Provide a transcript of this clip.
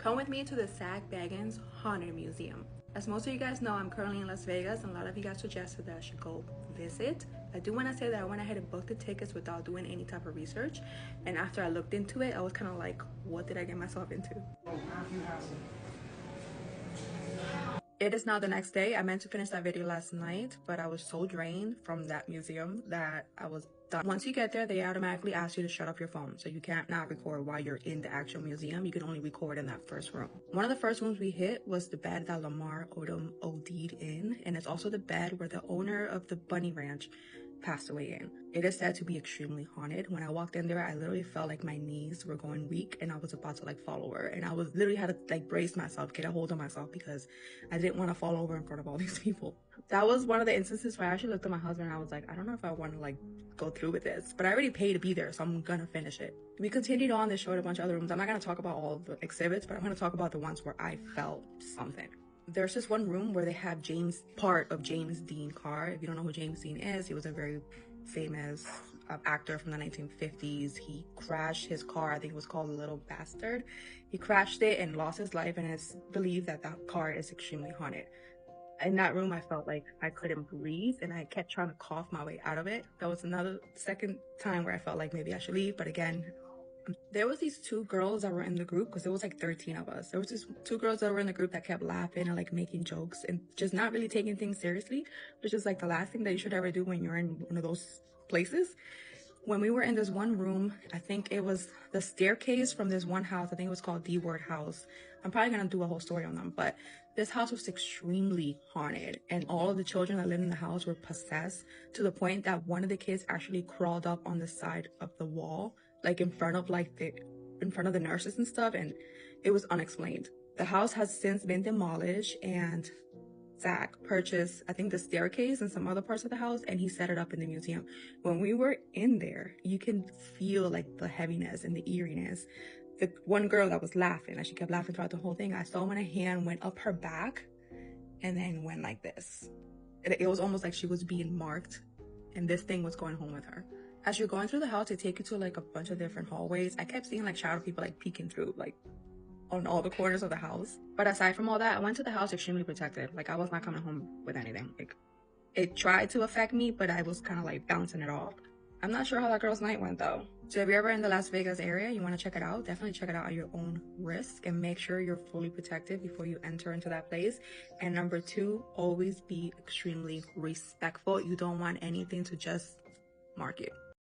Come with me to the Zak Bagans Haunted Museum. As most of you guys know, I'm currently in Las Vegas, and a lot of you guys suggested that I should go visit. I do want to say that I went ahead and booked the tickets without doing any type of research, and after I looked into it, I was kind of like, what did I get myself into? It is now the next day. I meant to finish that video last night, but I was so drained from that museum that I was done. Once you get there, they automatically ask you to shut off your phone. So you can't now record while you're in the actual museum. You can only record in that first room. One of the first rooms we hit was the bed that Lamar Odom OD'd in. And it's also the bed where the owner of the Bunny Ranch passed away in. It is said to be extremely haunted. When I walked in there, I literally felt like my knees were going weak and I was about to like fall over. And I was literally had to like brace myself, get a hold of myself because I didn't want to fall over in front of all these people. That was one of the instances where I actually looked at my husband and I was like, I don't know if I want to like go through with this, but I already paid to be there, so I'm gonna finish it. We continued on. They showed a bunch of other rooms. I'm not gonna talk about all of the exhibits, but I'm gonna talk about the ones where I felt something. There's this one room where they have part of James Dean Carr. If you don't know who James Dean is, he was a very famous actor from the 1950s. He crashed his car. I think it was called Little Bastard. He crashed it and lost his life, and it's believed that that car is extremely haunted. In that room, I felt like I couldn't breathe and I kept trying to cough my way out of it. That was another second time where I felt like maybe I should leave, but again, there was these two girls that were in the group because there was like 13 of us. There was just two girls that were in the group that kept laughing and like making jokes and just not really taking things seriously, which is like the last thing that you should ever do when you're in one of those places. When we were in this one room, I think it was the staircase from this one house. I think it was called D Word House. I'm probably gonna do a whole story on them, but this house was extremely haunted and all of the children that lived in the house were possessed to the point that one of the kids actually crawled up on the side of the wall, like in front of the nurses and stuff, and it was unexplained. The house has since been demolished and Zak purchased, I think, the staircase and some other parts of the house, and he set it up in the museum. When we were in there, you can feel like the heaviness and the eeriness. The one girl that was laughing, like she kept laughing throughout the whole thing, I saw when a hand went up her back and then went like this. It was almost like she was being marked and this thing was going home with her. As you're going through the house, they take you to like a bunch of different hallways. I kept seeing like shadow people like peeking through like on all the corners of the house. But aside from all that, I went to the house extremely protected. Like I was not coming home with anything. Like it tried to affect me, but I was kind of like bouncing it off. I'm not sure how that girl's night went though. So if you're ever in the Las Vegas area, you want to check it out, definitely check it out at your own risk and make sure you're fully protected before you enter into that place. And number two, always be extremely respectful. You don't want anything to just mark you.